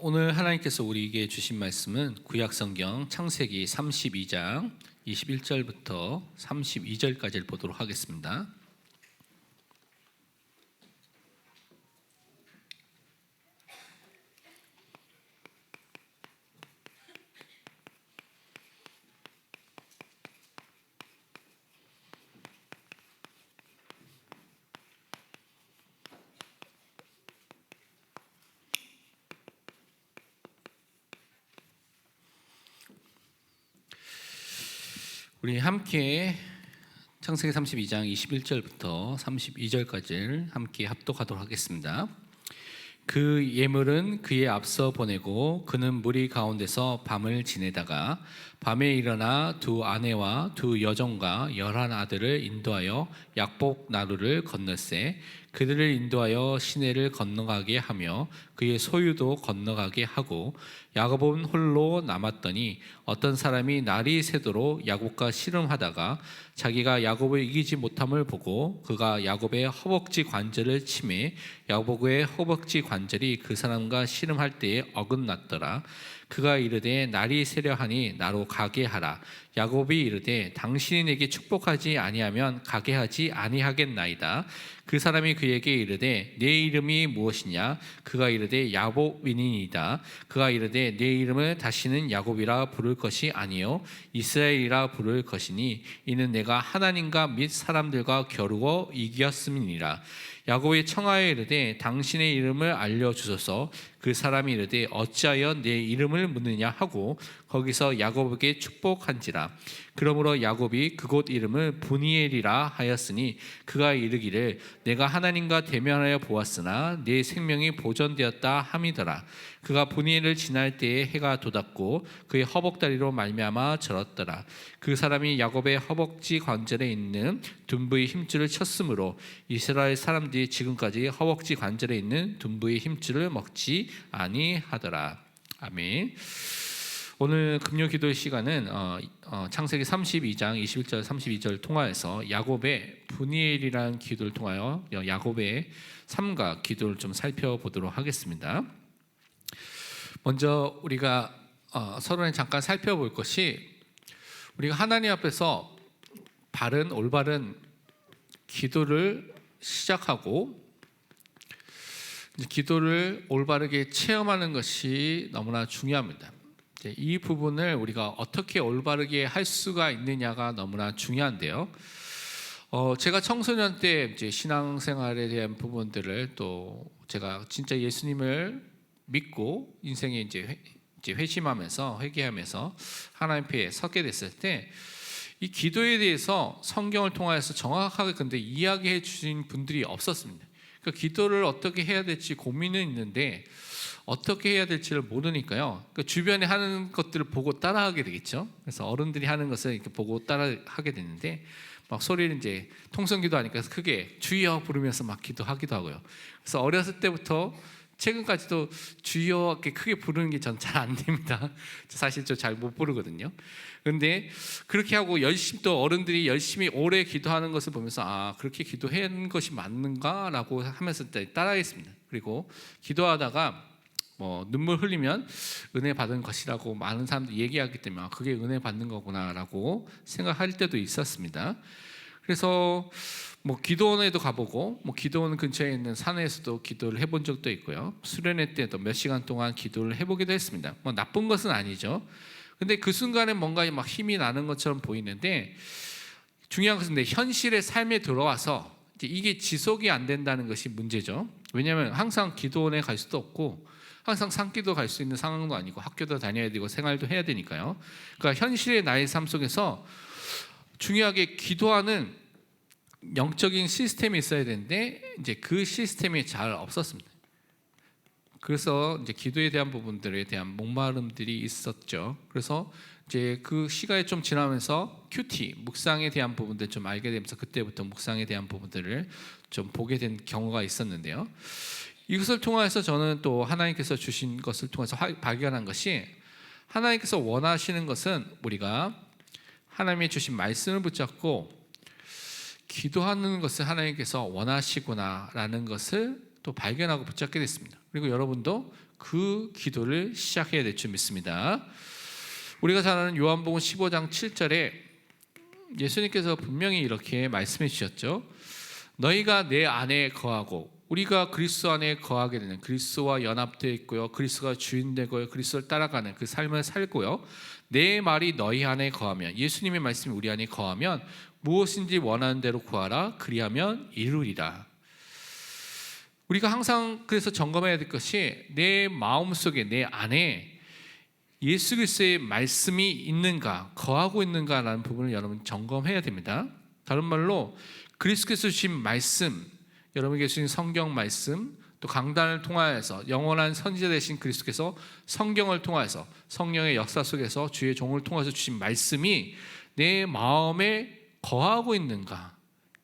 오늘 하나님께서 우리에게 주신 말씀은 구약성경 창세기 32장 21절부터 32절까지를 보도록 하겠습니다. 우리 함께 창세기 32장 21절부터 32절까지를 함께 합독하도록 하겠습니다. 그 예물은 그의 앞서 보내고 그는 무리 가운데서 밤을 지내다가 밤에 일어나 두 아내와 두 여종과 11 아들을 인도하여 약복 나루를 건널세 그들을 인도하여 시내를 건너가게 하며 그의 소유도 건너가게 하고 야곱은 홀로 남았더니 어떤 사람이 날이 새도록 야곱과 씨름하다가 자기가 야곱을 이기지 못함을 보고 그가 야곱의 허벅지 관절을 치매 야곱의 허벅지 관절이 그 사람과 씨름할 때에 어긋났더라. 그가 이르되 날이 새려하니 나로 가게 하라. 야곱이 이르되 당신이 내게 축복하지 아니하면 가게 하지 아니하겠나이다. 그 사람이 그에게 이르되 내 이름이 무엇이냐? 그가 이르되 야곱이니이다. 그가 이르되 내 이름을 다시는 야곱이라 부를 것이 아니요 이스라엘이라 부를 것이니 이는 내가 하나님과 및 사람들과 겨루어 이겼음이니라. 야곱이 청하여 이르되 당신의 이름을 알려주소서. 그 사람이 이르되 어찌하여 내 이름을 묻느냐 하고 거기서 야곱에게 축복한지라. 그러므로 야곱이 그곳 이름을 브니엘이라 하였으니 그가 이르기를 내가 하나님과 대면하여 보았으나 내 생명이 보존되었다 함이더라. 그가 브니엘을 지날 때에 해가 돋았고 그의 허벅다리로 말미암아 절었더라. 그 사람이 야곱의 허벅지 관절에 있는 둔부의 힘줄을 쳤으므로 이스라엘 사람들이 지금까지 허벅지 관절에 있는 둔부의 힘줄을 먹지 아니하더라. 아멘. 오늘 금요 기도의 시간은 창세기 32장 21절 32절 통하여서 야곱의 브니엘이라는 기도를 통하여 야곱의 삶과 기도를 좀 살펴보도록 하겠습니다. 먼저 우리가 서론에 잠깐 살펴볼 것이 우리가 하나님 앞에서 올바른 기도를 시작하고 기도를 올바르게 체험하는 것이 너무나 중요합니다. 이 부분을 우리가 어떻게 올바르게 할 수가 있느냐가 너무나 중요한데요. 제가 청소년 때 이제 신앙생활에 대한 부분들을 또 제가 진짜 예수님을 믿고 인생에 이제 회심하면서 회개하면서 하나님 앞에 서게 됐을 때 이 기도에 대해서 성경을 통해서 정확하게 근데 이야기해 주신 분들이 없었습니다. 그러니까 기도를 어떻게 해야 될지 고민은 있는데 어떻게 해야 될지를 모르니까요. 그러니까 주변에 하는 것들을 보고 따라하게 되겠죠. 그래서 어른들이 하는 것을 이렇게 보고 따라하게 되는데 막 소리를 이제 통성기도 하니까 크게 주여 부르면서 막 기도하기도 하고요. 그래서 어렸을 때부터 최근까지도 주여 이렇게 크게 부르는 게 전 잘 안 됩니다. 사실 저 잘 못 부르거든요. 그런데 그렇게 하고 열심히 또 어른들이 열심히 오래 기도하는 것을 보면서 그렇게 기도하는 것이 맞는가라고 하면서 따라하겠습니다. 그리고 기도하다가 눈물 흘리면 은혜 받은 것이라고 많은 사람들이 얘기하기 때문에 그게 은혜 받는 거구나라고 생각할 때도 있었습니다. 그래서 기도원에도 가보고 기도원 근처에 있는 산에서도 기도를 해본 적도 있고요. 수련회 때도 몇 시간 동안 기도를 해보기도 했습니다. 나쁜 것은 아니죠. 근데 그 순간에 뭔가 막 힘이 나는 것처럼 보이는데 중요한 것은 현실의 삶에 들어와서 이게 지속이 안 된다는 것이 문제죠. 왜냐하면 항상 기도원에 갈 수도 없고 항상 산기도 갈 수 있는 상황도 아니고 학교도 다녀야 되고 생활도 해야 되니까요. 그러니까 현실의 나의 삶 속에서 중요하게 기도하는 영적인 시스템이 있어야 되는데 이제 그 시스템이 잘 없었습니다. 그래서 이제 기도에 대한 부분들에 대한 목마름들이 있었죠. 그래서 이제 그 시간이 좀 지나면서 큐티 묵상에 대한 부분들 좀 알게 되면서 그때부터 묵상에 대한 부분들을 좀 보게 된 경우가 있었는데요. 이것을 통해서 저는 또 하나님께서 주신 것을 통해서 발견한 것이 하나님께서 원하시는 것은 우리가 하나님이 주신 말씀을 붙잡고 기도하는 것을 하나님께서 원하시구나라는 것을 또 발견하고 붙잡게 됐습니다. 그리고 여러분도 그 기도를 시작해야 될 줄 믿습니다. 우리가 잘 아는 요한복음 15장 7절에 예수님께서 분명히 이렇게 말씀해 주셨죠. 너희가 내 안에 거하고 우리가 그리스도 안에 거하게 되는, 그리스도와 연합되어 있고요, 그리스도가 주인 되고요, 그리스도를 따라가는 그 삶을 살고요, 내 말이 너희 안에 거하면, 예수님의 말씀이 우리 안에 거하면 무엇인지 원하는 대로 구하라, 그리하면 이루리라. 우리가 항상 그래서 점검해야 될 것이 내 마음속에, 내 안에 예수 그리스도의 말씀이 있는가, 거하고 있는가라는 부분을 여러분 점검해야 됩니다. 다른 말로 그리스도께서 주신 말씀, 여러분에게 주신 성경 말씀, 또 강단을 통하여서 영원한 선지자 되신 그리스도께서 성경을 통하여서 성령의 역사 속에서 주의 종을 통해서 주신 말씀이 내 마음에 거하고 있는가,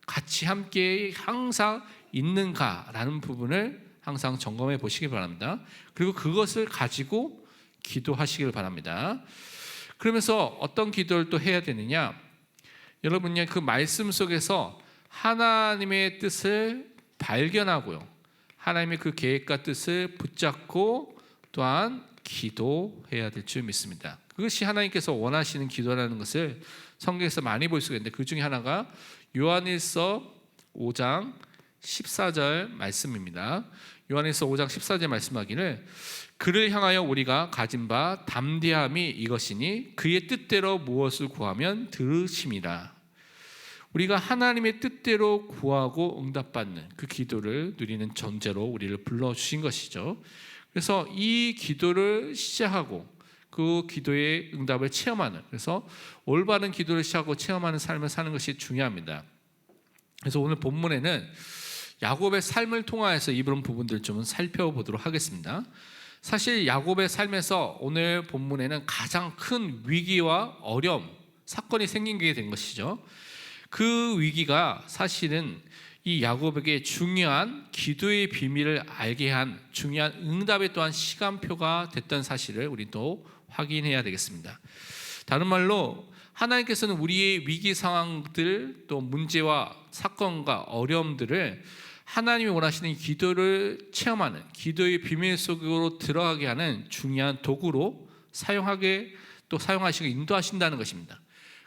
같이 함께 항상 있는가라는 부분을 항상 점검해 보시기 바랍니다. 그리고 그것을 가지고 기도하시길 바랍니다. 그러면서 어떤 기도를 또 해야 되느냐, 여러분이 그 말씀 속에서 하나님의 뜻을 발견하고요, 하나님의 그 계획과 뜻을 붙잡고 또한 기도해야 될 줄 믿습니다. 그것이 하나님께서 원하시는 기도라는 것을 성경에서 많이 볼 수가 있는데, 그 중에 하나가 요한일서 5장 14절 말씀입니다. 요한일서 5장 14절 말씀하기를 그를 향하여 우리가 가진 바 담대함이 이것이니 그의 뜻대로 무엇을 구하면 들으심이라. 우리가 하나님의 뜻대로 구하고 응답받는 그 기도를 누리는 존재로 우리를 불러주신 것이죠. 그래서 이 기도를 시작하고 그 기도의 응답을 체험하는, 그래서 올바른 기도를 시작하고 체험하는 삶을 사는 것이 중요합니다. 그래서 오늘 본문에는 야곱의 삶을 통하여서 이런 부분들 좀 살펴보도록 하겠습니다. 사실 야곱의 삶에서 오늘 본문에는 가장 큰 위기와 어려움, 사건이 생긴 게 된 것이죠. 그 위기가 사실은 이 야곱에게 중요한 기도의 비밀을 알게 한 중요한 응답의 또한 시간표가 됐던 사실을 우리 또 확인해야 되겠습니다. 다른 말로 하나님께서는 우리의 위기 상황들, 또 문제와 사건과 어려움들을 하나님이 원하시는 기도를 체험하는, 기도의 비밀 속으로 들어가게 하는 중요한 도구로 사용하시고 인도하신다는 것입니다.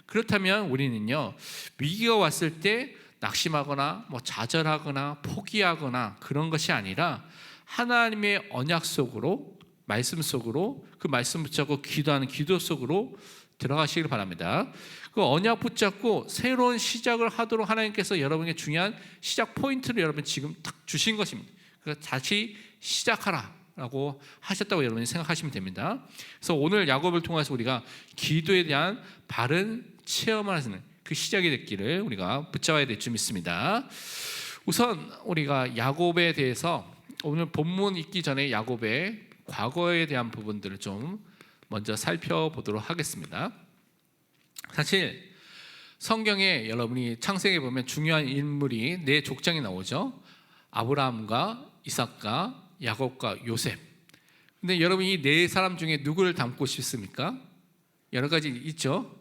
그렇다면 우리는요, 위기가 왔을 때 낙심하거나 좌절하거나 포기하거나 그런 것이 아니라 하나님의 언약 속으로, 말씀 속으로, 그 말씀 붙잡고 기도하는 기도 속으로 들어가시길 바랍니다. 그 언약 붙잡고 새로운 시작을 하도록 하나님께서 여러분에게 중요한 시작 포인트를 여러분 지금 딱 주신 것입니다. 그래서 다시 시작하라 라고 하셨다고 여러분이 생각하시면 됩니다. 그래서 오늘 야곱을 통해서 우리가 기도에 대한 바른 체험을 하는 그 시작이 됐기를 우리가 붙잡아야 될 줄 믿습니다. 우선 우리가 야곱에 대해서 오늘 본문 읽기 전에 야곱의 과거에 대한 부분들을 좀 먼저 살펴보도록 하겠습니다. 사실 성경에 여러분이 창세기에 보면 중요한 인물이 네 족장이 나오죠. 아브라함과 이삭과 야곱과 요셉. 근데 여러분 이 네 사람 중에 누구를 닮고 싶습니까? 여러 가지 있죠.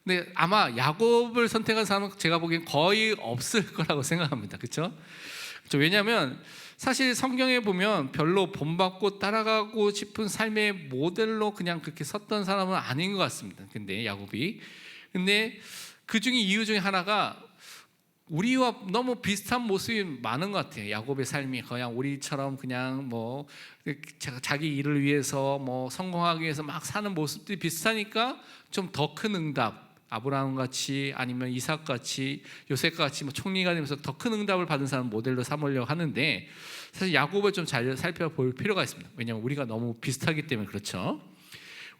근데 아마 야곱을 선택한 사람은 제가 보기엔 거의 없을 거라고 생각합니다. 그렇죠? 왜냐하면 사실 성경에 보면 별로 본받고 따라가고 싶은 삶의 모델로 그냥 그렇게 섰던 사람은 아닌 것 같습니다. 근데 야곱이, 근데 그 중에 이유 중에 하나가 우리와 너무 비슷한 모습이 많은 것 같아요. 야곱의 삶이 그냥 우리처럼 그냥 자기 일을 위해서 성공하기 위해서 막 사는 모습들이 비슷하니까 좀 더 큰 응답, 아브라함 같이 아니면 이삭 같이 요셉 같이 총리가 되면서 더 큰 응답을 받은 사람 모델로 삼으려고 하는데, 사실 야곱을 좀 잘 살펴볼 필요가 있습니다. 왜냐하면 우리가 너무 비슷하기 때문에 그렇죠.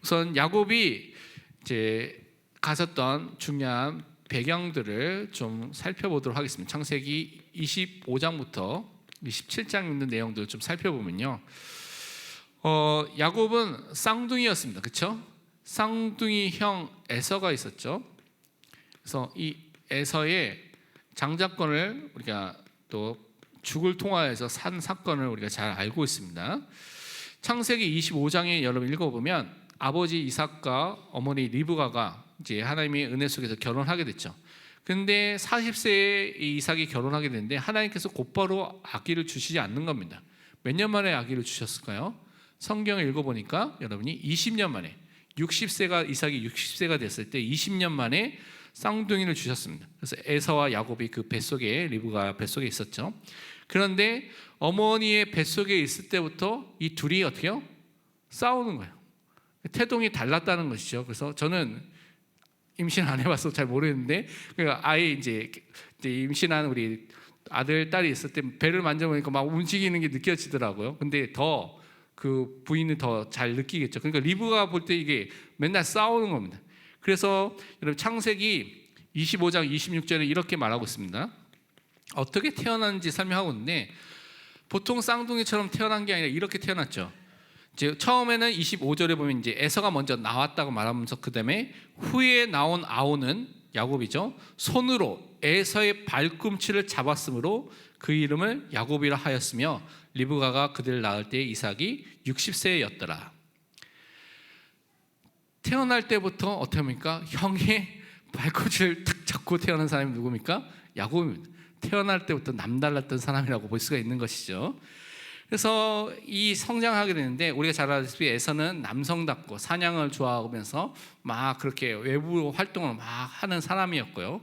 우선 야곱이 이제 가졌던 중요한 배경들을 좀 살펴보도록 하겠습니다. 창세기 25장부터 27장 있는 내용들을 좀 살펴보면요, 야곱은 쌍둥이였습니다. 그렇죠? 쌍둥이 형 에서가 있었죠. 그래서 이 에서의 장자권을 우리가 또 죽을 통하여서 산 사건을 우리가 잘 알고 있습니다. 창세기 25장에 여러분 읽어보면 아버지 이삭과 어머니 리브가가 이제 하나님의 은혜 속에서 결혼하게 됐죠. 근데 40세에 이삭이 결혼하게 되는데 하나님께서 곧바로 아기를 주시지 않는 겁니다. 몇 년 만에 아기를 주셨을까요? 성경을 읽어보니까 여러분이 20년 만에 이삭이 60세가 됐을 때 20년 만에 쌍둥이를 주셨습니다. 그래서 에서와 야곱이 그 뱃속에 리브가 뱃속에 있었죠. 그런데 어머니의 뱃속에 있을 때부터 이 둘이 어떻게요? 싸우는 거예요. 태동이 달랐다는 것이죠. 그래서 저는 임신 안 해봐서 잘 모르겠는데 아예 이제 임신한 우리 아들 딸이 있을 때 배를 만져보니까 막 움직이는 게 느껴지더라고요. 근데 더 그 부인은 더 잘 느끼겠죠. 그러니까 리브가 볼 때 이게 맨날 싸우는 겁니다. 그래서 여러분 창세기 25장 26절에 이렇게 말하고 있습니다. 어떻게 태어났는지 설명하고 있는데 보통 쌍둥이처럼 태어난 게 아니라 이렇게 태어났죠. 이제 처음에는 25절에 보면 이제 에서가 먼저 나왔다고 말하면서 그다음에 후에 나온 아우는 야곱이죠. 손으로 에서의 발꿈치를 잡았으므로 그 이름을 야곱이라 하였으며 리브가가 그들을 낳을 때 이삭이 60세였더라. 태어날 때부터 어떻게 합니까? 형의 발꿈치를 탁 잡고 태어난 사람이 누굽니까? 야곱입니다. 태어날 때부터 남달랐던 사람이라고 볼 수가 있는 것이죠. 그래서 이 성장하게 되는데 우리가 잘 알다시피 에서는 남성답고 사냥을 좋아하면서 막 그렇게 외부 활동을 막 하는 사람이었고요.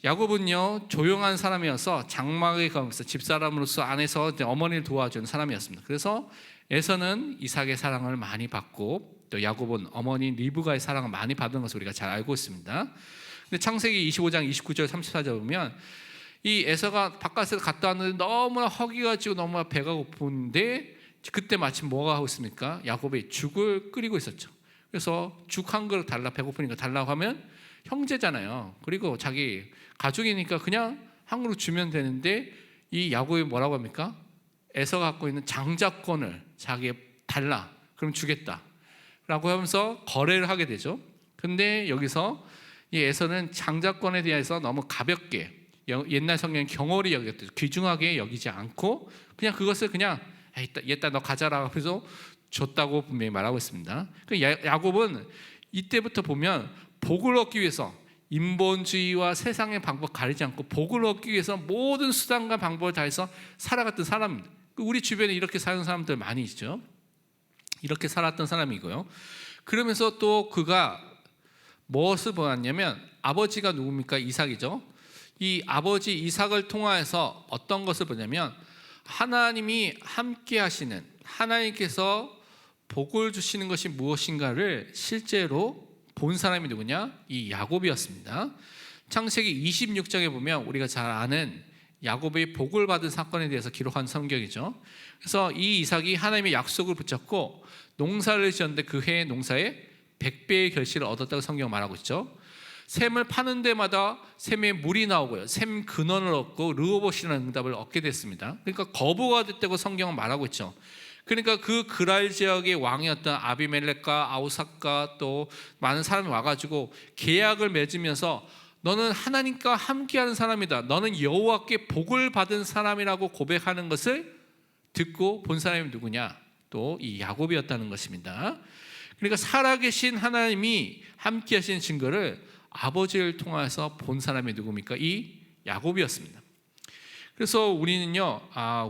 야곱은요 조용한 사람이어서 장막에 가면서 집사람으로서 안에서 어머니를 도와주는 사람이었습니다. 그래서 에서는 이삭의 사랑을 많이 받고 또 야곱은 어머니 리브가의 사랑을 많이 받은 것을 우리가 잘 알고 있습니다. 근데 창세기 25장 29절 34절 보면 이 에서가 바깥에서 갔다 왔는데 너무나 허기가 지고 너무나 배가 고픈데 그때 마침 뭐가 하고 있습니까? 야곱이 죽을 끓이고 있었죠. 그래서 죽 한 그릇 달라, 배고프니까 달라고 하면 형제잖아요. 그리고 자기 가족이니까 그냥 한 그릇 주면 되는데 이 야곱이 뭐라고 합니까? 에서가 갖고 있는 장자권을 자기에 달라, 그럼 주겠다 라고 하면서 거래를 하게 되죠. 근데 여기서 이 에서는 장자권에 대해서 너무 가볍게 옛날 성경은 경홀히 여겼대요. 귀중하게 여기지 않고 그냥 그것을 그냥 얘따 너 가져라 하면서 줬다고 분명히 말하고 있습니다. 야곱은 이때부터 보면 복을 얻기 위해서 인본주의와 세상의 방법 가리지 않고 복을 얻기 위해서 모든 수단과 방법을 다해서 살아갔던 사람입니다. 우리 주변에 이렇게 사는 사람들 많이 있죠. 이렇게 살았던 사람이고요. 그러면서 또 그가 무엇을 보았냐면 아버지가 누굽니까? 이삭이죠. 이 아버지 이삭을 통하여서 어떤 것을 보냐면 하나님이 함께 하시는, 하나님께서 복을 주시는 것이 무엇인가를 실제로 본 사람이 누구냐? 이 야곱이었습니다. 창세기 26장에 보면 우리가 잘 아는 야곱의 복을 받은 사건에 대해서 기록한 성경이죠. 그래서 이 이삭이 하나님의 약속을 붙잡고 농사를 지었는데 그 해의 농사에 100배의 결실을 얻었다고 성경 말하고 있죠. 샘을 파는 데마다 샘에 물이 나오고요, 샘 근원을 얻고 르호봇이라는 응답을 얻게 됐습니다. 그러니까 거부가 됐다고 성경은 말하고 있죠. 그러니까 그 그랄 지역의 왕이었던 아비멜렉과 아우삭과 또 많은 사람이 와가지고 계약을 맺으면서 너는 하나님과 함께하는 사람이다, 너는 여호와께 복을 받은 사람이라고 고백하는 것을 듣고 본 사람이 누구냐? 또 이 야곱이었다는 것입니다. 그러니까 살아계신 하나님이 함께하시는 증거를 아버지를 통해서 본 사람이 누굽니까? 이 야곱이었습니다. 그래서 우리는요,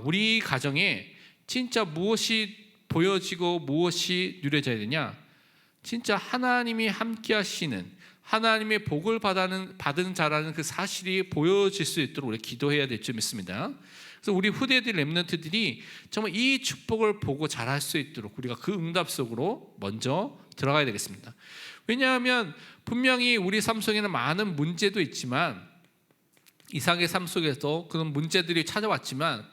우리 가정에 진짜 무엇이 보여지고 무엇이 누려져야 되냐? 진짜 하나님이 함께하시는, 하나님의 복을 받은 자라는 그 사실이 보여질 수 있도록 우리 기도해야 될 줄 믿습니다. 그래서 우리 후대들 렘넌트들이 정말 이 축복을 보고 자랄 수 있도록 우리가 그 응답 속으로 먼저 들어가야 되겠습니다. 왜냐하면 분명히 우리 삶 속에는 많은 문제도 있지만 이삭의 삶 속에서 그런 문제들이 찾아왔지만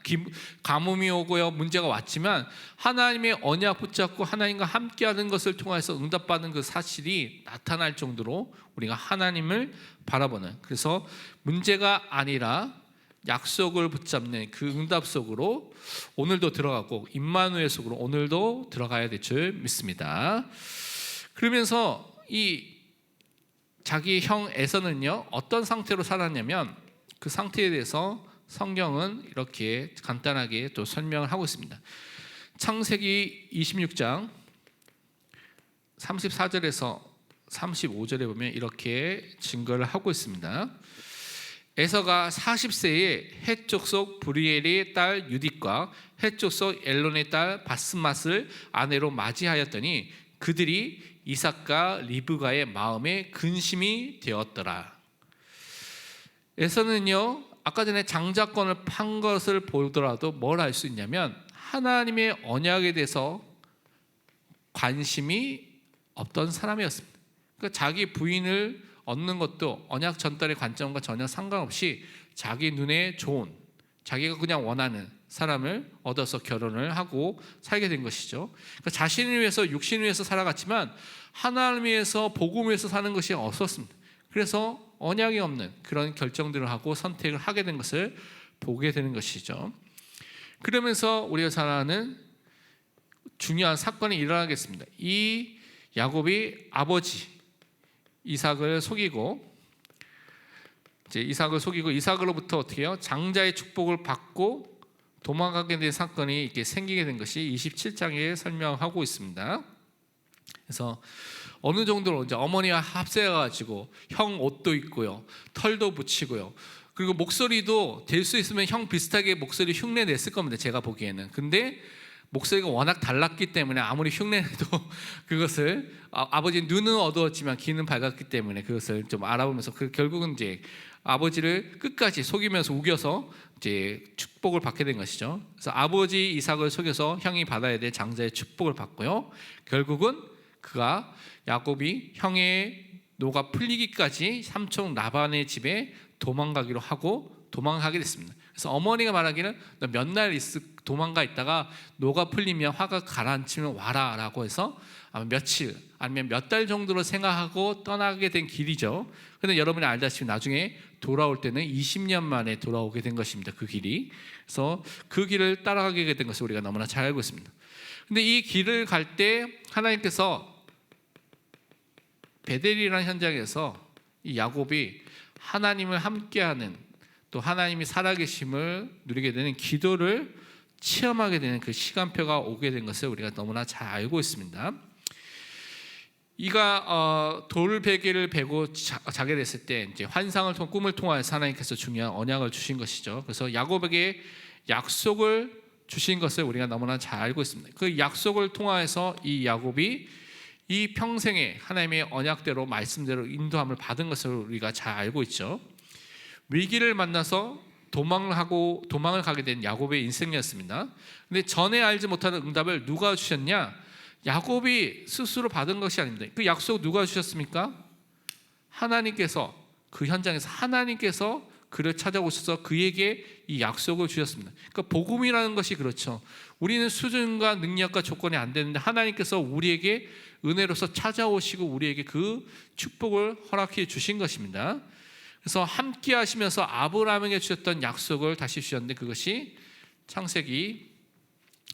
가뭄이 오고요, 문제가 왔지만 하나님의 언약 붙잡고 하나님과 함께하는 것을 통해서 응답받는 그 사실이 나타날 정도로 우리가 하나님을 바라보는, 그래서 문제가 아니라 약속을 붙잡는 그 응답 속으로 오늘도 들어가고 임마누엘 속으로 오늘도 들어가야 될 줄 믿습니다. 그러면서 이 자기 형 에서는요 어떤 상태로 살았냐면 그 상태에 대해서 성경은 이렇게 간단하게 또 설명을 하고 있습니다. 창세기 26장 34절에서 35절에 보면 이렇게 증거를 하고 있습니다. 에서가 40세에 헷 족속 브리엘의 딸 유딧과 헷 족속 엘론의 딸 바스맛을 아내로 맞이하였더니 그들이 이삭과 리브가의 마음에 근심이 되었더라. 에서는요, 아까 전에 장자권을 판 것을 보더라도 뭘 알 수 있냐면 하나님의 언약에 대해서 관심이 없던 사람이었습니다. 그러니까 자기 부인을 얻는 것도 언약 전달의 관점과 전혀 상관없이 자기 눈에 좋은, 자기가 그냥 원하는 사람을 얻어서 결혼을 하고 살게 된 것이죠. 그러니까 자신을 위해서, 육신을 위해서 살아갔지만 하나님을 위해서, 복음을 위해서 사는 것이 없었습니다. 그래서 언약이 없는 그런 결정들을 하고 선택을 하게 된 것을 보게 되는 것이죠. 그러면서 우리가 잘 아는 중요한 사건이 일어나겠습니다. 이 야곱이 아버지 이삭을 속이고 이삭으로부터 어떻게 해요? 장자의 축복을 받고 도망가게 된 사건이 이렇게 생기게 된 것이 27장에 설명하고 있습니다. 그래서 어느 정도로 이제 어머니와 합세해가지고 형 옷도 입고요, 털도 붙이고요, 그리고 목소리도 될 수 있으면 형 비슷하게 목소리 흉내 냈을 겁니다. 제가 보기에는. 근데 목소리가 워낙 달랐기 때문에 아무리 흉내내도 그것을 아버지 눈은 어두웠지만 귀는 밝았기 때문에 그것을 좀 알아보면서 결국은 이제 아버지를 끝까지 속이면서 우겨서 이제 축복을 받게 된 것이죠. 그래서 아버지 이삭을 속여서 형이 받아야 될 장자의 축복을 받고요. 결국은 그가 야곱이 형의 노가 풀리기까지 삼촌 라반의 집에 도망가기로 하고 도망가게 됐습니다. 그래서 어머니가 말하기는 너 몇 날 도망가 있다가 노가 풀리면 화가 가라앉히면 와라 라고 해서 아마 며칠 아니면 몇 달 정도로 생각하고 떠나게 된 길이죠. 그런데 여러분이 알다시피 나중에 돌아올 때는 20년 만에 돌아오게 된 것입니다. 그 길이. 그래서 그 길을 따라가게 된 것을 우리가 너무나 잘 알고 있습니다. 근데 이 길을 갈 때 하나님께서 베델이라는 현장에서 이 야곱이 하나님을 함께하는, 또 하나님이 살아계심을 누리게 되는 기도를 체험하게 되는 그 시간표가 오게 된 것을 우리가 너무나 잘 알고 있습니다. 이가 돌베개를 베고 자게 됐을 때 이제 환상을 통해 꿈을 통하여서 하나님께서 중요한 언약을 주신 것이죠. 그래서 야곱에게 약속을 주신 것을 우리가 너무나 잘 알고 있습니다. 그 약속을 통하여서 이 야곱이 이 평생에 하나님의 언약대로 말씀대로 인도함을 받은 것을 우리가 잘 알고 있죠. 위기를 만나서 도망을 가게 된 야곱의 인생이었습니다. 근데 전에 알지 못하는 응답을 누가 주셨냐? 야곱이 스스로 받은 것이 아닙니다. 그 약속 누가 주셨습니까? 하나님께서, 그 현장에서 하나님께서 그를 찾아오셔서 그에게 이 약속을 주셨습니다. 그러니까 복음이라는 것이 그렇죠. 우리는 수준과 능력과 조건이 안 되는데 하나님께서 우리에게 은혜로서 찾아오시고 우리에게 그 축복을 허락해 주신 것입니다. 그래서 함께 하시면서 아브라함에게 주셨던 약속을 다시 주셨는데 그것이 창세기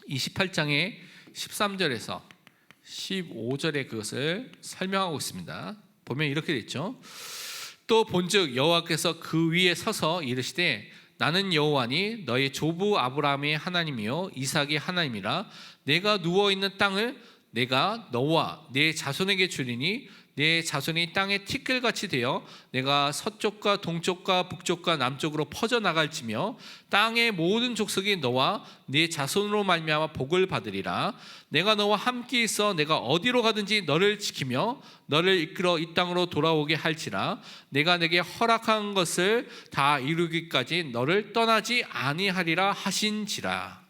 28장의 13절에서 15절에 그것을 설명하고 있습니다. 보면 이렇게 되어 있죠. 또 본즉 여호와께서 그 위에 서서 이르시되 나는 여호와니 너의 조부 아브라함의 하나님이요 이삭의 하나님이라. 내가 누워있는 땅을 내가 너와 내 자손에게 주리니 내 자손이 땅의 티끌같이 되어 내가 서쪽과 동쪽과 북쪽과 남쪽으로 퍼져나갈지며 땅의 모든 족속이 너와 네 자손으로 말미암아 복을 받으리라. 내가 너와 함께 있어 내가 어디로 가든지 너를 지키며 너를 이끌어 이 땅으로 돌아오게 할지라. 내가 내게 허락한 것을 다 이루기까지 너를 떠나지 아니하리라 하신지라.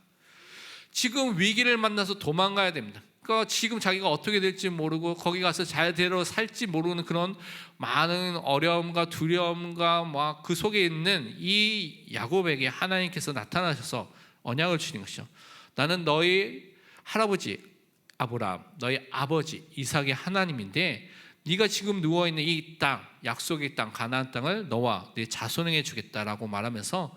지금 위기를 만나서 도망가야 됩니다. 그러니까 지금 자기가 어떻게 될지 모르고 거기 가서 잘대로 살지 모르는 그런 많은 어려움과 두려움과 막 그 속에 있는 이 야곱에게 하나님께서 나타나셔서 언약을 주신 것이죠. 나는 너희 할아버지 아브라함, 너희 아버지 이삭의 하나님인데 네가 지금 누워있는 이 땅, 약속의 땅, 가나안 땅을 너와 네 자손에게 주겠다라고 말하면서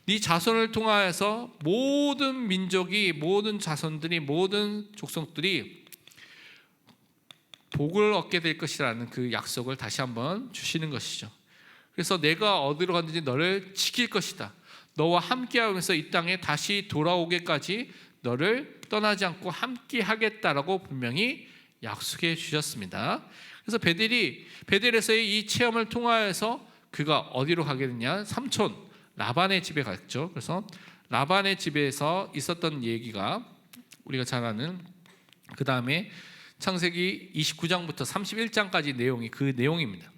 네 자손을 통하여서 모든 민족이, 모든 자손들이, 모든 족속들이 복을 얻게 될 것이라는 그 약속을 다시 한번 주시는 것이죠. 그래서 내가 어디로 갔든지 너를 지킬 것이다. 너와 함께하면서 이 땅에 다시 돌아오게까지 너를 떠나지 않고 함께 하겠다라고 분명히 약속해 주셨습니다. 그래서 베델에서의 이 체험을 통하여서 그가 어디로 가게 됐냐? 삼촌 라반의 집에 갔죠. 그래서 라반의 집에서 있었던 얘기가 우리가 잘 아는 그 다음에 창세기 29장부터 31장까지 내용이 그 내용입니다.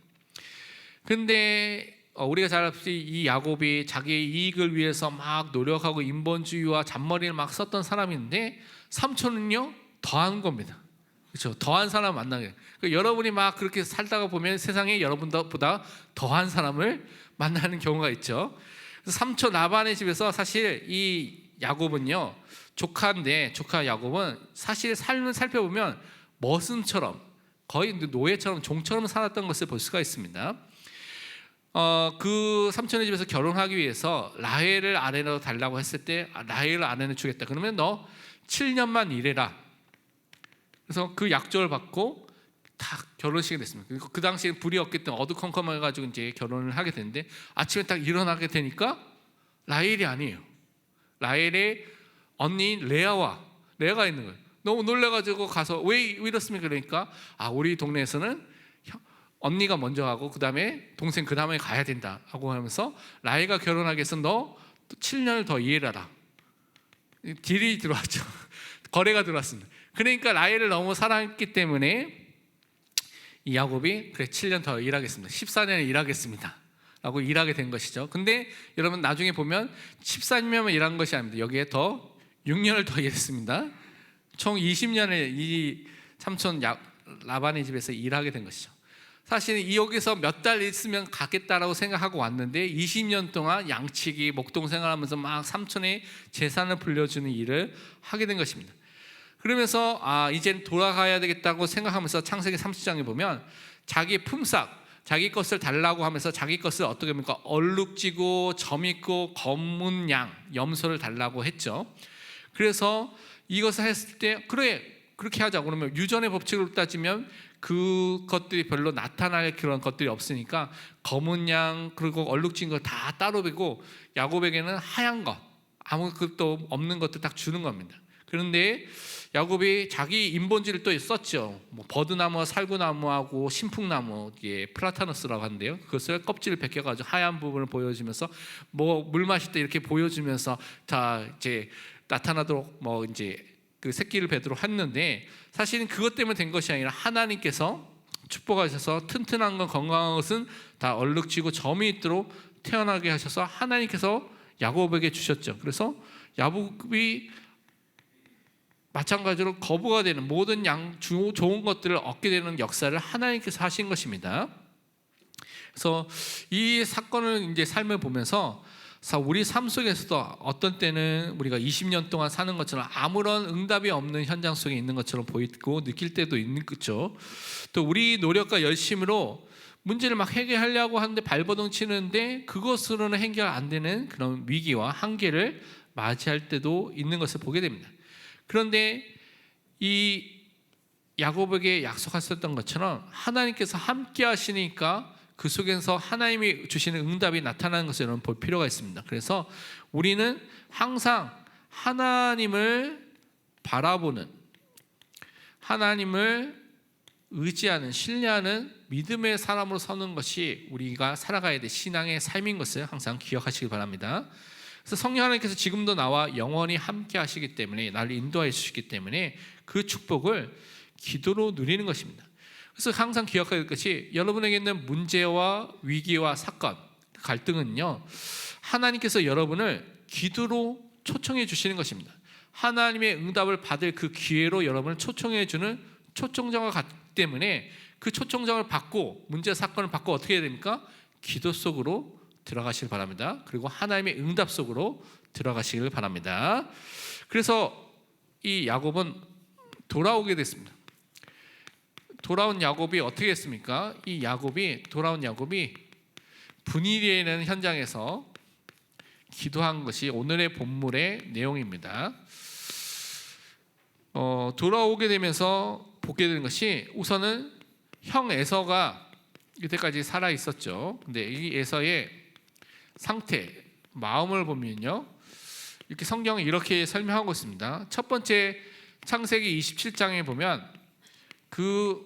근데 우리가 잘 알듯이 이 야곱이 자기의 이익을 위해서 막 노력하고 인본주의와 잔머리를 막 썼던 사람인데 삼촌은요 더한 겁니다. 그렇죠? 더한 사람 만나게. 그러니까 여러분이 막 그렇게 살다가 보면 세상에 여러분보다 더한 사람을 만나는 경우가 있죠. 그래서 삼촌 라반의 집에서 사실 이 야곱은요 조카인데 조카 야곱은 사실 삶을 살펴보면 머슴처럼 거의 노예처럼 종처럼 살았던 것을 볼 수가 있습니다. 그 삼촌의 집에서 결혼하기 위해서 라헬을 아내로 달라고 했을 때 라헬을 아내는 주겠다. 그러면 너 7년만 일해라. 그래서 그 약조를 받고 다 결혼식이 됐습니다. 그리고 그 당시에 불이 없기 때문에 어두컴컴해가지고 이제 결혼을 하게 됐는데 아침에 딱 일어나게 되니까 라헬이 아니에요. 라헬의 언니 레아가 있는 거예요. 너무 놀래가지고 가서 왜 이렇습니까? 그러니까 우리 동네에서는 언니가 먼저 하고 그 다음에 동생 그 다음에 가야 된다 하고 하면서 라헬과 결혼하기 위해서 너 7년을 더 일해라. 딜이 들어왔죠. 거래가 들어왔습니다. 그러니까 라헬을 너무 사랑했기 때문에 이 야곱이 그래 7년 더 일하겠습니다. 14년을 일하겠습니다 라고 일하게 된 것이죠. 근데 여러분 나중에 보면 14년만 일한 것이 아닙니다. 여기에 더 6년을 더 일했습니다. 총 20년을 이 삼촌 라반의 집에서 일하게 된 것이죠. 사실 여기서 몇 달 있으면 가겠다라고 생각하고 왔는데 20년 동안 양치기 목동생활하면서 막 삼촌의 재산을 불려주는 일을 하게 된 것입니다. 그러면서 이제는 돌아가야 되겠다고 생각하면서 창세기 30장에 보면 자기 품삯 자기 것을 달라고 하면서 자기 것을 어떻게 합니까? 얼룩지고 점 있고 검은 양 염소를 달라고 했죠. 그래서 이것을 했을 때 그래 그렇게 하자. 그러면 유전의 법칙으로 따지면 그것들이 별로 나타날 그런 것들이 없으니까 검은 양 그리고 얼룩진 거 다 따로 베고 야곱에게는 하얀 것 아무것도 없는 것들 딱 주는 겁니다. 그런데 야곱이 자기 인본지를 또 썼죠. 버드나무와 살구나무하고 신풍나무, 플라타너스라고 하는데요. 그것을 껍질을 벗겨가지고 하얀 부분을 보여주면서 물 마실 때 이렇게 보여주면서 다 이제 나타나도록 이제 그 새끼를 뵈도록 했는데 사실은 그것 때문에 된 것이 아니라 하나님께서 축복하셔서 튼튼한 건 건강한 것은 다 얼룩지고 점이 있도록 태어나게 하셔서 하나님께서 야곱에게 주셨죠. 그래서 야곱이 마찬가지로 거부가 되는 모든 좋은 것들을 얻게 되는 역사를 하나님께서 하신 것입니다. 그래서 이 사건을 이제 삶을 보면서 우리 삶 속에서도 어떤 때는 우리가 20년 동안 사는 것처럼 아무런 응답이 없는 현장 속에 있는 것처럼 보이고 느낄 때도 있는 거죠. 또 우리 노력과 열심으로 문제를 막 해결하려고 하는데 발버둥 치는데 그것으로는 해결 안 되는 그런 위기와 한계를 맞이할 때도 있는 것을 보게 됩니다. 그런데 이 야곱에게 약속하셨던 것처럼 하나님께서 함께 하시니까 그 속에서 하나님이 주시는 응답이 나타나는 것을 여러분 볼 필요가 있습니다. 그래서 우리는 항상 하나님을 바라보는 하나님을 의지하는 신뢰하는 믿음의 사람으로 서는 것이 우리가 살아가야 될 신앙의 삶인 것을 항상 기억하시기 바랍니다. 그래서 성령 하나님께서 지금도 나와 영원히 함께 하시기 때문에 나를 인도하여 주시기 때문에 그 축복을 기도로 누리는 것입니다. 그래서 항상 기억해야 될 것이 여러분에게 있는 문제와 위기와 사건, 갈등은요 하나님께서 여러분을 기도로 초청해 주시는 것입니다. 하나님의 응답을 받을 그 기회로 여러분을 초청해 주는 초청장과 같기 때문에 그 초청장을 받고 문제 사건을 받고 어떻게 해야 됩니까? 기도 속으로 들어가시길 바랍니다. 그리고 하나님의 응답 속으로 들어가시길 바랍니다. 그래서 이 야곱은 돌아오게 됐습니다. 돌아온 야곱이 어떻게 했습니까? 돌아온 야곱이 분이리에는 현장에서 기도한 것이 오늘의 본문의 내용입니다. 돌아오게 되면서 보게 되는 것이 우선은 형 에서가 이때까지 살아 있었죠. 근데 이 에서의 상태, 마음을 보면요, 이렇게 성경은 이렇게 설명하고 있습니다. 첫 번째 창세기 27장에 보면 그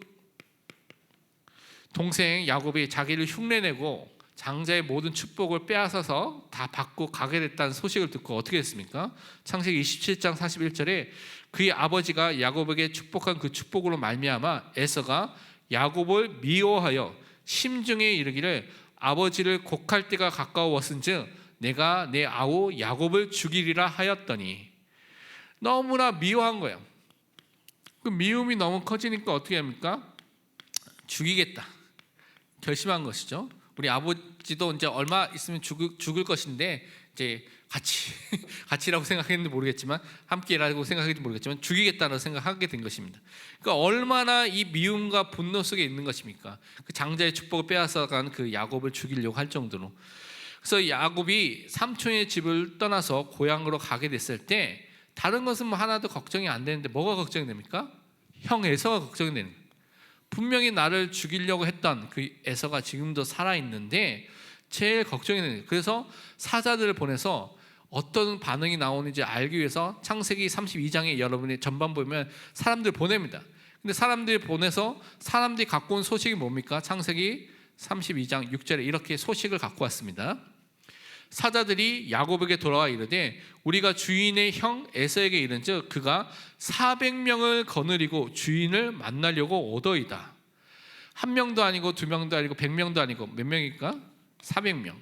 동생 야곱이 자기를 흉내내고 장자의 모든 축복을 빼앗아서 다 받고 가게 됐다는 소식을 듣고 어떻게 됐습니까? 창세기 27장 41절에 그의 아버지가 야곱에게 축복한 그 축복으로 말미암아 에서가 야곱을 미워하여 심중에 이르기를 아버지를 곡할 때가 가까웠은즉 내가 내 아우 야곱을 죽이리라 하였더니, 너무나 미워한 거예요. 그 미움이 너무 커지니까 어떻게 합니까? 죽이겠다 결심한 것이죠. 우리 아버지도 이제 얼마 있으면 죽을 것인데 이제 같이라고 생각했는지 모르겠지만, 함께라고 생각했는지 모르겠지만 죽이겠다고 생각하게 된 것입니다. 그러니까 얼마나 이 미움과 분노 속에 있는 것입니까? 그 장자의 축복을 빼앗아간 그 야곱을 죽이려고 할 정도로. 그래서 야곱이 삼촌의 집을 떠나서 고향으로 가게 됐을 때 다른 것은 뭐 하나도 걱정이 안 되는데 뭐가 걱정이 됩니까? 형 에서가 걱정이 되는 거예요. 분명히 나를 죽이려고 했던 그 에서가 지금도 살아있는데 제일 걱정이 되는 거예요. 그래서 사자들을 보내서 어떤 반응이 나오는지 알기 위해서 창세기 32장에 여러분이 전반 보면 사람들 보냅니다. 근데 사람들이 보내서 사람들이 갖고 온 소식이 뭡니까? 창세기 32장 6절에 이렇게 소식을 갖고 왔습니다. 사자들이 야곱에게 돌아와 이르되 우리가 주인의 형 에서에게 이른즉 그가 400명을 거느리고 주인을 만나려고 오더이다. 한 명도 아니고 두 명도 아니고 100명도 아니고 몇 명일까? 400명.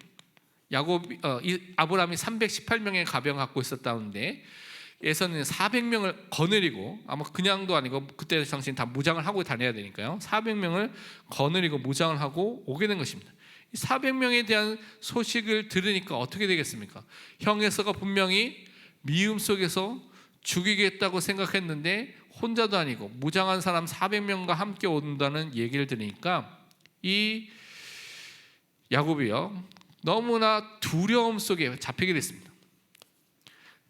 아브라함이 318명의 가병 갖고 있었다는데 에서는 400명을 거느리고, 아마 그냥도 아니고 그때 당시엔 다 무장을 하고 다녀야 되니까요, 400명을 거느리고 무장을 하고 오게 된 것입니다. 400명에 대한 소식을 들으니까 어떻게 되겠습니까? 형 에서가 분명히 미움 속에서 죽이겠다고 생각했는데 혼자도 아니고 무장한 사람 400명과 함께 온다는 얘기를 들으니까 이 야곱이요 너무나 두려움 속에 잡히게 됐습니다.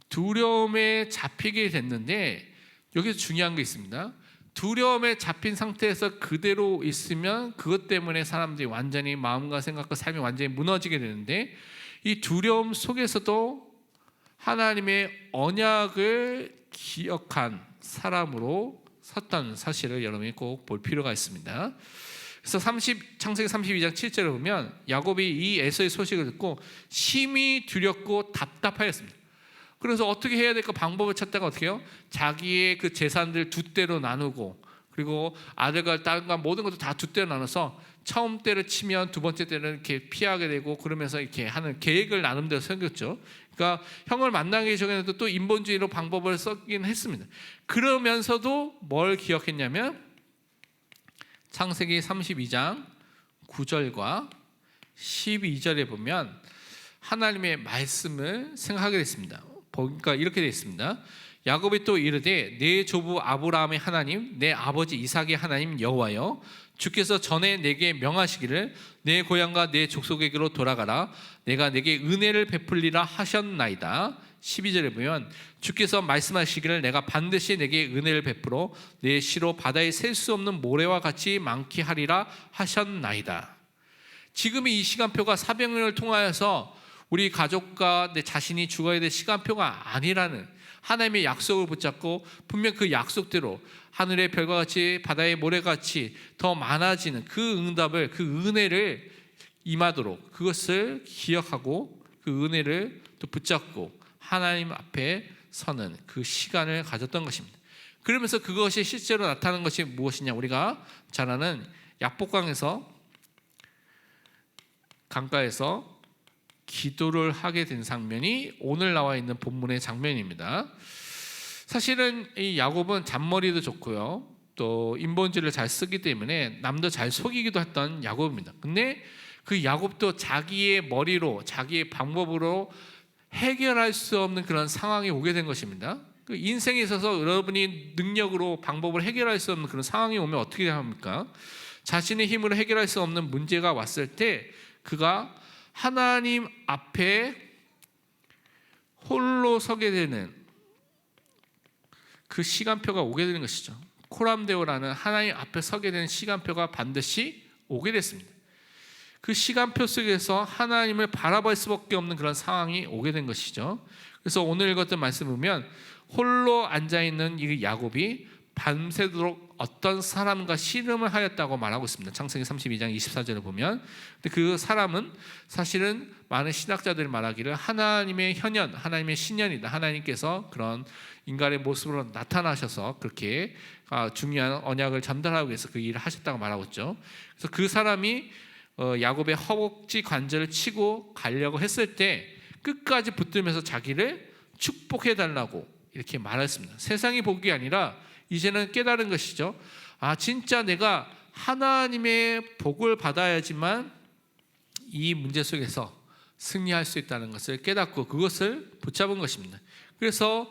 두려움에 잡히게 됐는데 여기서 중요한 게 있습니다. 두려움에 잡힌 상태에서 그대로 있으면 그것 때문에 사람들이 완전히 마음과 생각과 삶이 완전히 무너지게 되는데, 이 두려움 속에서도 하나님의 언약을 기억한 사람으로 섰다는 사실을 여러분이 꼭 볼 필요가 있습니다. 그래서 창세기 32장 7절을 보면 야곱이 이 에서의 소식을 듣고 심히 두렵고 답답하였습니다. 그래서 어떻게 해야 될까 방법을 찾다가 어떻게 해요? 자기의 그 재산들 두 대로 나누고, 그리고 아들과 딸과 모든 것도 다 두 대로 나눠서 처음 때를 치면 두 번째 때는 이렇게 피하게 되고, 그러면서 이렇게 하는 계획을 나름대로 세웠죠. 그러니까 형을 만나기 전에도 또 인본주의로 방법을 썼긴 했습니다. 그러면서도 뭘 기억했냐면 창세기 32장 9절과 12절에 보면 하나님의 말씀을 생각하게 됐습니다. 보니까 이렇게 되어 있습니다. 야곱이 또 이르되 내 조부 아브라함의 하나님 내 아버지 이삭의 하나님 여호와여, 주께서 전에 내게 명하시기를 내 고향과 내 족속에게로 돌아가라 내가 내게 은혜를 베풀리라 하셨나이다. 12절에 보면 주께서 말씀하시기를 내가 반드시 내게 은혜를 베풀어 내 시로 바다에 셀 수 없는 모래와 같이 많게 하리라 하셨나이다. 지금의 이 시간표가 400년을 통하여서 우리 가족과 내 자신이 죽어야 될 시간표가 아니라는 하나님의 약속을 붙잡고 분명 그 약속대로 하늘의 별과 같이 바다의 모래같이 더 많아지는 그 응답을, 그 은혜를 임하도록 그것을 기억하고 그 은혜를 또 붙잡고 하나님 앞에 서는 그 시간을 가졌던 것입니다. 그러면서 그것이 실제로 나타나는 것이 무엇이냐, 우리가 잘 아는 강가에서 기도를 하게 된 장면이 오늘 나와 있는 본문의 장면입니다. 사실은 이 야곱은 잔머리도 좋고요, 또 인본주의를 잘 쓰기 때문에 남도 잘 속이기도 했던 야곱입니다. 근데 그 야곱도 자기의 머리로, 자기의 방법으로 해결할 수 없는 그런 상황이 오게 된 것입니다. 그 인생에 있어서 여러분이 능력으로 방법을 해결할 수 없는 그런 상황이 오면 어떻게 합니까? 자신의 힘으로 해결할 수 없는 문제가 왔을 때 그가 하나님 앞에 홀로 서게 되는 그 시간표가 오게 되는 것이죠. 코람데오라는 하나님 앞에 서게 되는 시간표가 반드시 오게 됐습니다. 그 시간표 속에서 하나님을 바라볼 수밖에 없는 그런 상황이 오게 된 것이죠. 그래서 오늘 읽었던 말씀 보면 홀로 앉아있는 이 야곱이 밤새도록 어떤 사람과 씨름을 하였다고 말하고 있습니다. 창세기 32장 24절을 보면, 근데 그 사람은 사실은 많은 신학자들이 말하기를 하나님의 현현, 하나님의 신현이다. 하나님께서 그런 인간의 모습으로 나타나셔서 그렇게 중요한 언약을 전달하기 위해서 그 일을 하셨다고 말하고 있죠. 그래서 그 사람이 야곱의 허벅지 관절을 치고 가려고 했을 때 끝까지 붙들면서 자기를 축복해 달라고 이렇게 말했습니다. 세상이 복이 아니라 이제는 깨달은 것이죠. 진짜 내가 하나님의 복을 받아야지만 이 문제 속에서 승리할 수 있다는 것을 깨닫고 그것을 붙잡은 것입니다. 그래서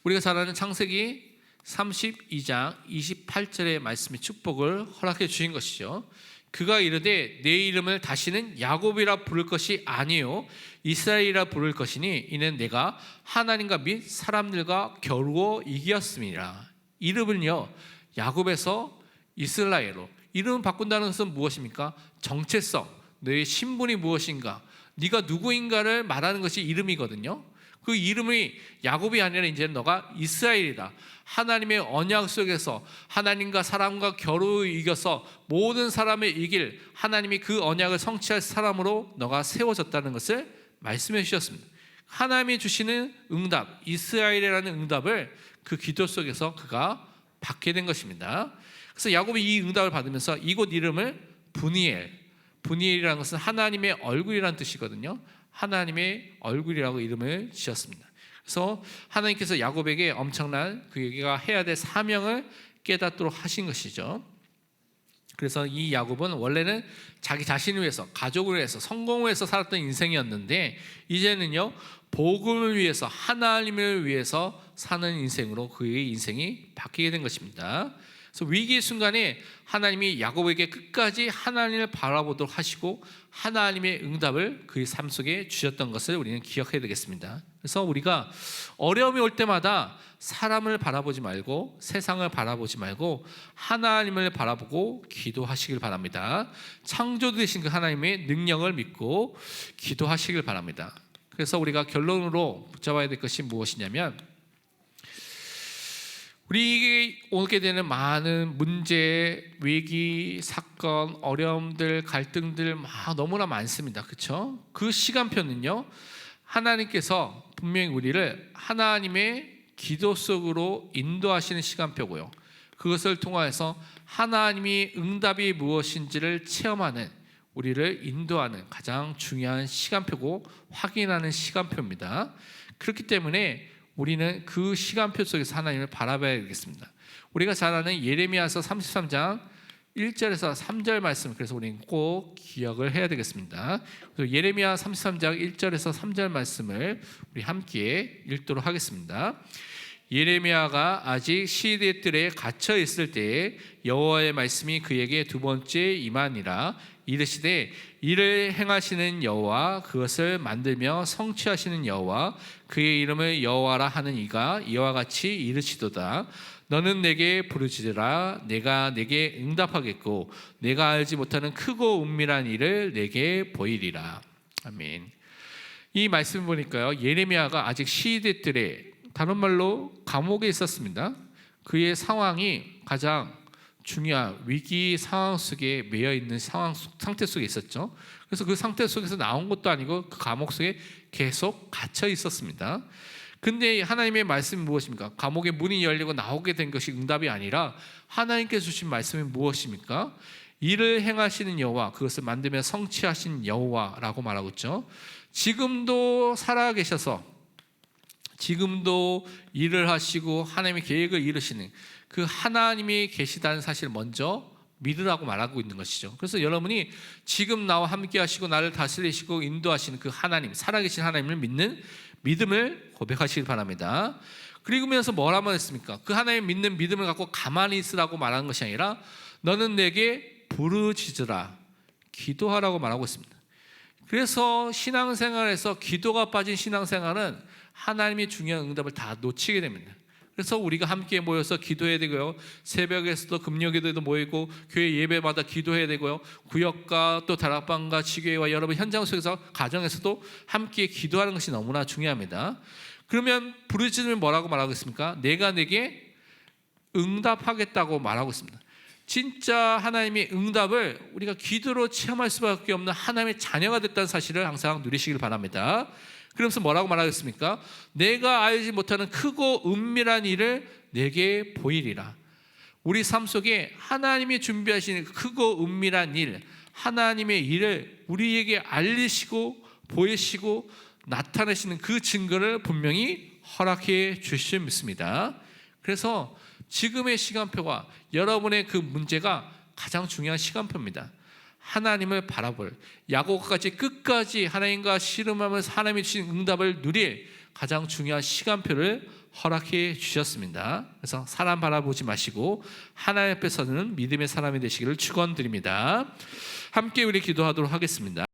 우리가 잘 아는 창세기 32장 28절의 말씀의 축복을 허락해 주신 것이죠. 그가 이르되 내 이름을 다시는 야곱이라 부를 것이 아니요 이스라엘이라 부를 것이니 이는 내가 하나님과 및 사람들과 겨루어 이기었음이라. 이름은요 야곱에서 이스라엘로, 이름을 바꾼다는 것은 무엇입니까? 정체성, 너의 신분이 무엇인가, 네가 누구인가를 말하는 것이 이름이거든요. 그 이름이 야곱이 아니라 이제는 너가 이스라엘이다. 하나님의 언약 속에서 하나님과 사람과 겨루 이겨서 모든 사람을 이길 하나님이 그 언약을 성취할 사람으로 너가 세워졌다는 것을 말씀해 주셨습니다. 하나님이 주시는 응답, 이스라엘이라는 응답을 그 기도 속에서 그가 받게 된 것입니다. 그래서 야곱이 이 응답을 받으면서 이곳 이름을 브니엘, 브니엘이라는 것은 하나님의 얼굴이라는 뜻이거든요. 하나님의 얼굴이라고 이름을 지었습니다. 그래서 하나님께서 야곱에게 엄청난 그가 해야 될 사명을 깨닫도록 하신 것이죠. 그래서 이 야곱은 원래는 자기 자신을 위해서, 가족을 위해서, 성공을 위해서 살았던 인생이었는데 이제는요 복음을 위해서, 하나님을 위해서 사는 인생으로 그의 인생이 바뀌게 된 것입니다. 그래서 위기의 순간에 하나님이 야곱에게 끝까지 하나님을 바라보도록 하시고 하나님의 응답을 그의 삶 속에 주셨던 것을 우리는 기억해야 되겠습니다. 그래서 우리가 어려움이 올 때마다 사람을 바라보지 말고 세상을 바라보지 말고 하나님을 바라보고 기도하시길 바랍니다. 창조 되신 그 하나님의 능력을 믿고 기도하시길 바랍니다. 그래서 우리가 결론으로 붙잡아야 될 것이 무엇이냐면, 우리에게 오게 되는 많은 문제, 위기, 사건, 어려움들, 갈등들 너무나 많습니다. 그렇죠? 그 시간표는요 하나님께서 분명히 우리를 하나님의 기도 속으로 인도하시는 시간표고요, 그것을 통해서 하나님이 응답이 무엇인지를 체험하는, 우리를 인도하는 가장 중요한 시간표고 확인하는 시간표입니다. 그렇기 때문에 우리는 그 시간표 속에서 하나님을 바라봐야 되겠습니다. 우리가 잘 아는 예레미야서 33장 1절에서 3절 말씀, 그래서 우리는 꼭 기억을 해야 되겠습니다. 그래서 예레미야 33장 1절에서 3절 말씀을 우리 함께 읽도록 하겠습니다. 예레미야가 아직 시대 뜰에 갇혀 있을 때에 여호와의 말씀이 그에게 두 번째 임하니라. 이르시되 이를 행하시는 여호와, 그것을 만들며 성취하시는 여호와, 그의 이름을 여호와라 하는 이가 이와 같이 이르시도다. 너는 내게 부르짖으라. 내가 내게 응답하겠고 내가 알지 못하는 크고 은밀한 일을 내게 보이리라. 아멘. 이 말씀 보니까요 예레미야가 아직 시대 뜰에, 다른 말로 감옥에 있었습니다. 그의 상황이 가장 중요한 위기 상황 속에 매여 있는 상태 속에 있었죠. 그래서 그 상태 속에서 나온 것도 아니고 그 감옥 속에 계속 갇혀 있었습니다. 근데 하나님의 말씀이 무엇입니까? 감옥의 문이 열리고 나오게 된 것이 응답이 아니라 하나님께서 주신 말씀이 무엇입니까? 이를 행하시는 여호와, 그것을 만들며 성취하신 여호와라고 말하고 있죠. 지금도 살아계셔서 지금도 일을 하시고 하나님의 계획을 이루시는 그 하나님이 계시다는 사실을 먼저 믿으라고 말하고 있는 것이죠. 그래서 여러분이 지금 나와 함께 하시고 나를 다스리시고 인도하시는 그 하나님, 살아계신 하나님을 믿는 믿음을 고백하시길 바랍니다. 그리고면서 뭐라고 했습니까? 그 하나님 믿는 믿음을 갖고 가만히 있으라고 말하는 것이 아니라 너는 내게 부르짖으라, 기도하라고 말하고 있습니다. 그래서 신앙생활에서 기도가 빠진 신앙생활은 하나님의 중요한 응답을 다 놓치게 됩니다. 그래서 우리가 함께 모여서 기도해야 되고요, 새벽에서도 금요기도에도 모이고 교회 예배마다 기도해야 되고요, 구역과 또 다락방과 지교회와 여러분 현장 속에서 가정에서도 함께 기도하는 것이 너무나 중요합니다. 그러면 부르짖으면 뭐라고 말하고 있습니까? 내가 내게 응답하겠다고 말하고 있습니다. 진짜 하나님의 응답을 우리가 기도로 체험할 수밖에 없는 하나님의 자녀가 됐다는 사실을 항상 누리시길 바랍니다. 그러면서 뭐라고 말하겠습니까? 내가 알지 못하는 크고 은밀한 일을 내게 보이리라. 우리 삶 속에 하나님이 준비하신 크고 은밀한 일, 하나님의 일을 우리에게 알리시고 보이시고 나타내시는 그 증거를 분명히 허락해 주실 믿습니다. 그래서 지금의 시간표가 여러분의 그 문제가 가장 중요한 시간표입니다. 하나님을 바라볼, 야고보까지 끝까지 하나님과 씨름하면서 하나님이 주신 응답을 누릴 가장 중요한 시간표를 허락해 주셨습니다. 그래서 사람 바라보지 마시고 하나님 앞에 서는 믿음의 사람이 되시기를 축원드립니다. 함께 우리 기도하도록 하겠습니다.